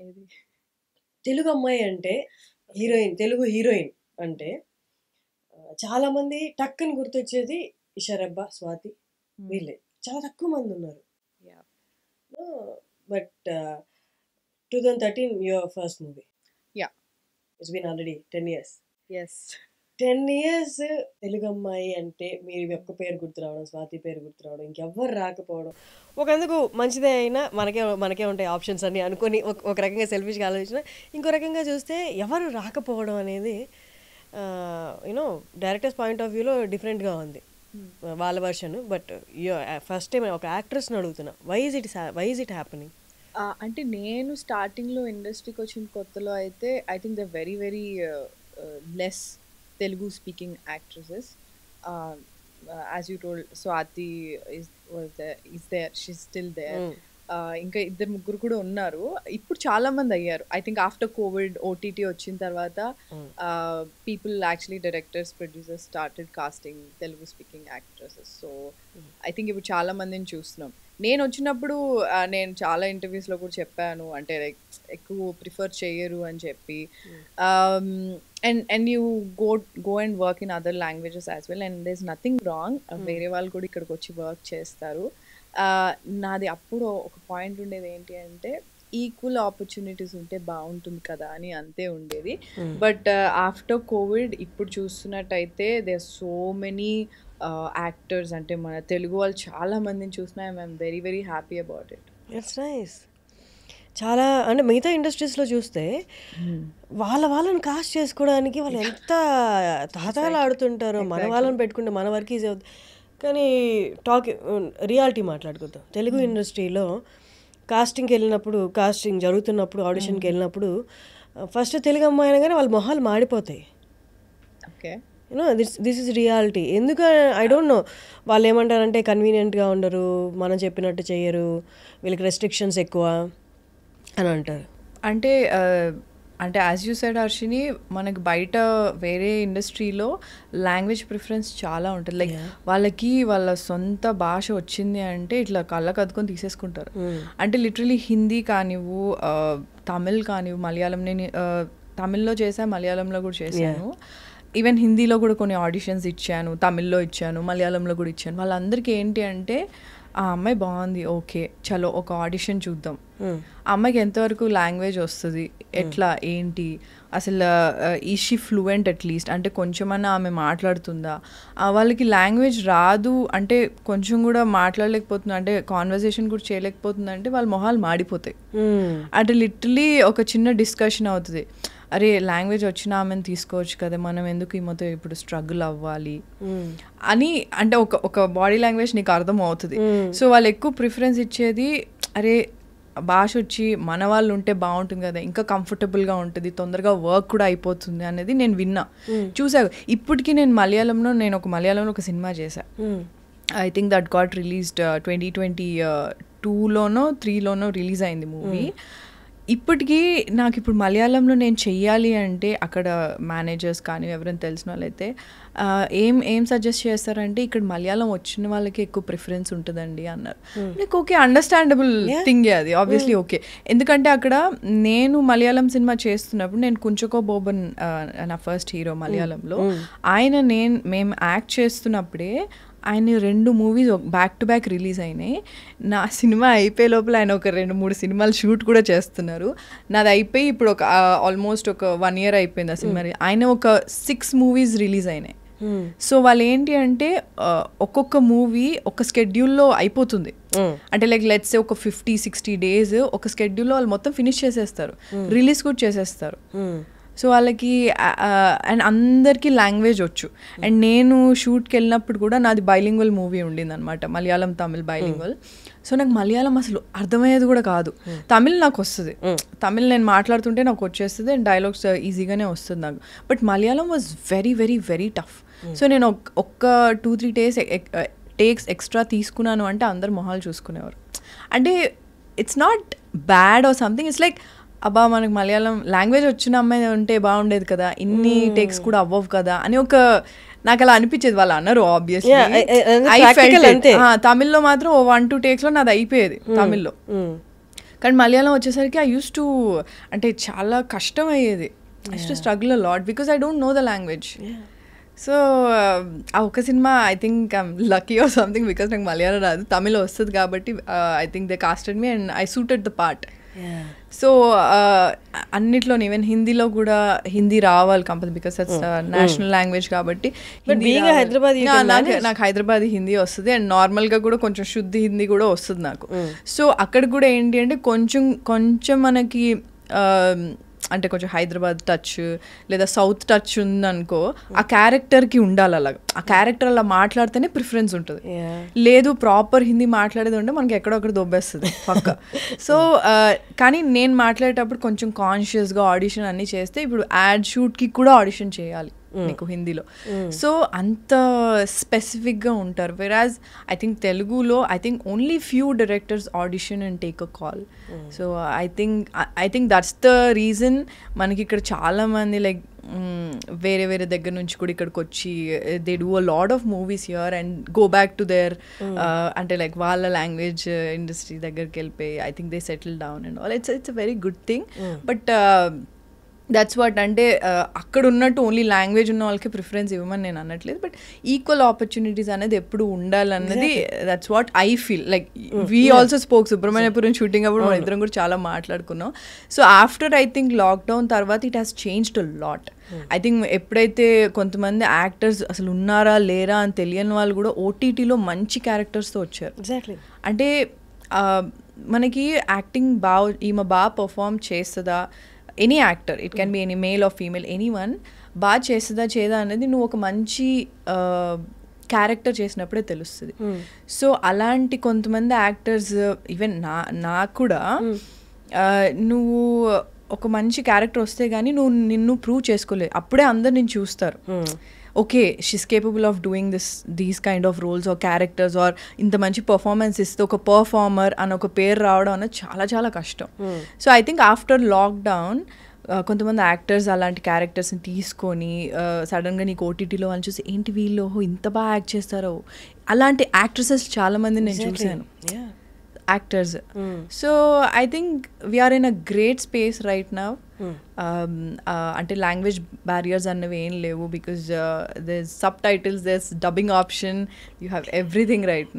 ఏది తెలుగు అమ్మాయి అంటే హీరోయిన్, తెలుగు హీరోయిన్ అంటే చాలా మంది టక్కని గుర్తొచ్చేది షరబ్బ, స్వాతి, వీళ్ళే. చాలా తక్కువ మంది ఉన్నారు. But 2013 your first movie. Yeah. It's been already 10 years. Yes. 10 years Telugu అమ్మాయి అంటే మీరు ఒక్క పేరు గుర్తు రావడం, స్వాతి పేరు గుర్తు రావడం, ఇంకెవ్వరు రాకపోవడం ఒకందుకు మంచిదే. అయినా మనకే ఉంటాయి ఆప్షన్స్ అన్ని అనుకొని ఒక రకంగా సెల్ఫిష్గా ఆలోచించిన, ఇంకో రకంగా చూస్తే ఎవరు రాకపోవడం అనేది యూనో డైరెక్టర్స్ పాయింట్ ఆఫ్ వ్యూలో డిఫరెంట్గా ఉంది వాళ్ళ వర్షన్. బట్ ఫస్ట్ టైం ఒక యాక్ట్రెస్ని అడుగుతున్నా, వై ఇస్ ఇట్ హ్యాపెనింగ్? అంటే నేను స్టార్టింగ్లో ఇండస్ట్రీకి వచ్చిన కొత్తలో అయితే I think the very very less Telugu speaking actresses. As you told, Swati is there, she's still there. ఇంకా ఇద్దరు ముగ్గురు కూడా ఉన్నారు. ఇప్పుడు చాలా మంది అయ్యారు. I think after COVID OTT వచ్చిన తర్వాత people actually directors, producers started casting Telugu speaking actresses. So I think ఇప్పుడు చాలా మందిని చూస్తున్నాం. నేను వచ్చినప్పుడు నేను చాలా ఇంటర్వ్యూస్లో కూడా చెప్పాను, అంటే లైక్ ఎక్కువ ప్రిఫర్ చేయరు అని చెప్పి. And you go and work in other languages as well, and there is nothing wrong. వేరే వాళ్ళు కూడా ఇక్కడికి వచ్చి వర్క్ చేస్తారు. నాది అప్పుడు ఒక పాయింట్ ఉండేది ఏంటి అంటే, ఈక్వల్ ఆపర్చునిటీస్ ఉంటే బాగుంటుంది కదా అని అంతే ఉండేది. బట్ ఆఫ్టర్ కోవిడ్ ఇప్పుడు చూస్తున్నట్టయితే they are so many actors, అంటే మన తెలుగు వాళ్ళు చాలా మందిని చూసినా I'm very very happy about it. It's nice. చాలా అంటే మిగతా ఇండస్ట్రీస్లో చూస్తే వాళ్ళని కాస్ట్ చేసుకోవడానికి వాళ్ళు ఎంత తాతాలు ఆడుతుంటారో, మన వాళ్ళని పెట్టుకుంటే మన వర్క్ ఈజీ అవుతుంది. కానీ రియాలిటీ మాట్లాడుకుందాం. తెలుగు ఇండస్ట్రీలో కాస్టింగ్ జరుగుతున్నప్పుడు, ఆడిషన్కి వెళ్ళినప్పుడు ఫస్ట్ తెలుగు అమ్మాయి అనగానే వాళ్ళ మొహాలు మాడిపోతాయి. Okay, you know this is reality. ఎందుకు ఐ డోంట్ నో. వాళ్ళు ఏమంటారంటే కన్వీనియంట్గా ఉండరు, మనం చెప్పినట్టు చేయరు, వీళ్ళకి రెస్ట్రిక్షన్స్ ఎక్కువ అని అంటారు. అంటే యాజ్ యూ సెడ్ హర్షిని, మనకి బయట వేరే ఇండస్ట్రీలో లాంగ్వేజ్ ప్రిఫరెన్స్ చాలా ఉంటుంది. లైక్ వాళ్ళకి వాళ్ళ సొంత భాష వచ్చింది అంటే ఇట్లా కళ్ళకు అద్దుకొని తీసేసుకుంటారు. అంటే లిటరలీ హిందీ కానివ్వు, తమిళ్ కానివ్వు, మలయాళం. నేను తమిళ్లో చేశాను, మలయాళంలో కూడా చేశాను. ఈవెన్ హిందీలో కూడా కొన్ని ఆడిషన్స్ ఇచ్చాను, తమిళ్లో ఇచ్చాను, మలయాళంలో కూడా ఇచ్చాను. వాళ్ళందరికీ ఏంటి అంటే, ఆ అమ్మాయి బాగుంది, ఓకే చలో ఒక ఆడిషన్ చూద్దాం. ఆ అమ్మాయికి ఎంతవరకు లాంగ్వేజ్ వస్తుంది, ఎట్లా ఏంటి, అసలు ఈ షీ ఫ్లూయెంట్ అట్లీస్ట్, అంటే కొంచెమన్నా ఆమె మాట్లాడుతుందా. వాళ్ళకి లాంగ్వేజ్ రాదు అంటే, కొంచెం కూడా మాట్లాడలేకపోతుంది అంటే, కాన్వర్సేషన్ కూడా చేయలేకపోతుంది అంటే వాళ్ళ మొహాలు మాడిపోతాయి. అంటే లిటరలీ ఒక చిన్న డిస్కషన్ అవుతుంది, అరే లాంగ్వేజ్ వచ్చిన ఆమెను తీసుకోవచ్చు కదా, మనం ఎందుకు ఈ మొత్తం ఇప్పుడు స్ట్రగుల్ అవ్వాలి అని. అంటే ఒక బాడీ లాంగ్వేజ్ నీకు అర్థం అవుతుంది. సో వాళ్ళు ఎక్కువ ప్రిఫరెన్స్ ఇచ్చేది, అరే భాష వచ్చి మన వాళ్ళు ఉంటే బాగుంటుంది కదా, ఇంకా కంఫర్టబుల్గా ఉంటుంది, తొందరగా వర్క్ కూడా అయిపోతుంది అనేది నేను విన్నా, చూసాను. ఇప్పటికీ నేను ఒక మలయాళంలో ఒక సినిమా చేశాను. I think that got released 2022లోనో 3లోనో రిలీజ్ అయింది మూవీ. ఇప్పటికీ నాకు ఇప్పుడు మలయాళంలో నేను చెయ్యాలి అంటే అక్కడ మేనేజర్స్ కానీ ఎవరైనా తెలిసిన వాళ్ళైతే ఏం సజెస్ట్ చేస్తారంటే, ఇక్కడ మలయాళం వచ్చిన వాళ్ళకి ఎక్కువ ప్రిఫరెన్స్ ఉంటుందండి అన్నారు. నాకు ఓకే, అండర్స్టాండబుల్ థింగ్ అది ఆబ్వియస్లీ ఓకే. ఎందుకంటే అక్కడ నేను మలయాళం సినిమా చేస్తున్నప్పుడు, నేను కుంచకో బోబన్ నా ఫస్ట్ హీరో మలయాళంలో, మేము యాక్ట్ చేస్తున్నప్పుడే ఆయన 2 movies back to back release అయినాయి. నా సినిమా అయిపోయే లోపల ఆయన ఒక 2-3 సినిమాలు షూట్ కూడా చేస్తున్నారు. నాది అయిపోయి ఇప్పుడు ఒక ఆల్మోస్ట్ ఒక 1 year అయిపోయింది ఆ సినిమా. ఆయన ఒక 6 మూవీస్ రిలీజ్ అయినాయి. సో వాళ్ళు ఏంటి అంటే, ఒక్కొక్క మూవీ ఒక స్కెడ్యూల్లో అయిపోతుంది. అంటే లైక్ లెట్స్ సే ఒక 50-60 days ఒక స్కెడ్యూల్లో వాళ్ళు మొత్తం ఫినిష్ చేసేస్తారు, రిలీజ్ కూడా చేసేస్తారు. సో వాళ్ళకి అండ్ అందరికీ లాంగ్వేజ్ వచ్చు. అండ్ నేను షూట్కి వెళ్ళినప్పుడు కూడా నాది బైలింగ్వల్ మూవీ ఉండింది అనమాట, మలయాళం తమిళ్ బైలింగ్వల్. సో నాకు మలయాళం అసలు అర్థమయ్యేది కూడా కాదు. తమిళ్ నాకు వస్తుంది, తమిళ్ నేను మాట్లాడుతుంటే నాకు వచ్చేస్తుంది, అండ్ డైలాగ్స్ ఈజీగానే వస్తుంది నాకు. But Malayalam was very very very tough. So నేను ఒక్క 2-3 టేక్స్ ఎక్స్ట్రా తీసుకున్నాను అంటే అందరు మొహాలు చూసుకునేవారు. అంటే it's not bad or something, it's like అబ్బా మనకు మలయాళం లాంగ్వేజ్ వచ్చిన అమ్మాయి ఉంటే బాగుండేది కదా, ఇన్ని టేక్స్ కూడా అవ్వవు కదా అని నాకు అలా అనిపించేది. వాళ్ళు అన్నారు ఆబ్వియస్లీ. తమిళ్లో మాత్రం 1-2 takesలో నాది అయిపోయేది తమిళ్లో. కానీ మలయాళం వచ్చేసరికి ఐ యూస్ టు అంటే చాలా కష్టం అయ్యేది. I use to struggle a lot because I don't know the language. So ఆ ఒక cinema I think I'm lucky or something because నాకు మలయాళం రాదు, తమిళ వస్తుంది కాబట్టి I think they casted me and I suited the part. So అన్నిట్లో even హిందీలో కూడా హిందీ రావాలి compulsory because that's national language కాబట్టి. నాకు హైదరాబాదీ హిందీ వస్తుంది అండ్ నార్మల్గా కూడా కొంచెం శుద్ధి హిందీ కూడా వస్తుంది నాకు. సో అక్కడ కూడా ఏంటి అంటే కొంచెం మనకి అంటే కొంచెం హైదరాబాద్ టచ్ లేదా సౌత్ టచ్ ఉందనుకో, ఆ క్యారెక్టర్కి ఉండాలి అలాగా. ఆ క్యారెక్టర్ అలా మాట్లాడితేనే ప్రిఫరెన్స్ ఉంటుంది. లేదు ప్రాపర్ హిందీ మాట్లాడేది ఉంటే మనకి ఎక్కడొక్కడ దొబ్బేస్తుంది పక్క. సో కానీ నేను మాట్లాడేటప్పుడు కొంచెం కాన్షియస్గా ఆడిషన్ అన్నీ చేస్తే, ఇప్పుడు యాడ్ షూట్కి కూడా ఆడిషన్ చేయాలి నీకు హిందీలో. సో అంత స్పెసిఫిక్గా ఉంటారు. వెరాజ్ ఐ థింక్ తెలుగులో I think only few directors audition and take a call. So I think that's the reason మనకి ఇక్కడ చాలామంది లైక్ వేరే వేరే దగ్గర నుంచి కూడా ఇక్కడికి వచ్చి they do a lot of movies here and go back to their అంటే లైక్ వాళ్ళ లాంగ్వేజ్ ఇండస్ట్రీ దగ్గరికి వెళ్ళిపోయి I think they settle down and all. It's a very good thing. But that's what అంటే అక్కడ ఉన్నట్టు ఓన్లీ లాంగ్వేజ్ ఉన్న వాళ్ళకి preference ఇవ్వమని నేను అనట్లేదు, బట్ ఈక్వల్ ఆపర్చునిటీస్ అనేది ఎప్పుడు ఉండాలన్నది that's what I feel. Like we also spoke Subramaniapuram shooting అప్పుడు మన ఇద్దరం కూడా చాలా మాట్లాడుకున్నాం. So after I think lockdown తర్వాత it has changed a lot. I think ఎప్పుడైతే కొంతమంది యాక్టర్స్ అసలు ఉన్నారా లేరా అని తెలియని వాళ్ళు కూడా ఓటీటీలో మంచి క్యారెక్టర్స్తో వచ్చారు. ఎగ్జాక్ట్లీ. అంటే మనకి యాక్టింగ్ ఈమె బాగా పర్ఫామ్ చేస్తుందా, any actor, it can be any male or female, any one బాగా చేస్తుందా చేయదా అనేది నువ్వు ఒక మంచి క్యారెక్టర్ చేసినప్పుడే తెలుస్తుంది. సో అలాంటి కొంతమంది యాక్టర్స్ ఈవెన్ నాకు కూడా నువ్వు ఒక మంచి క్యారెక్టర్ వస్తే కానీ నువ్వు నిన్ను ప్రూవ్ చేసుకోలేదు, అప్పుడే అందరు నిన్ను చూస్తారు. Okay she's capable of doing these kind of roles or characters or ఇంత మంచి పర్ఫార్మెన్స్ ఇస్తే ఒక పర్ఫార్మర్ అని ఒక పేరు రావడం అనేది చాలా చాలా కష్టం. So I think after lockdown కొంతమంది యాక్టర్స్ అలాంటి క్యారెక్టర్స్ని తీసుకొని సడన్గా నీకు ఓటీటీలో వాళ్ళని చూసి ఏంటి వీళ్ళు ఇంత బాగా యాక్ట్ చేస్తారో, అలాంటి యాక్ట్రెసెస్ చాలామంది నేను చూశాను actors. So I think we are in a great space right now. అంటే లాంగ్వేజ్ బ్యారియర్స్ అన్నవి ఏం లేవు because there subtitles, there dubbing option, you have everything right.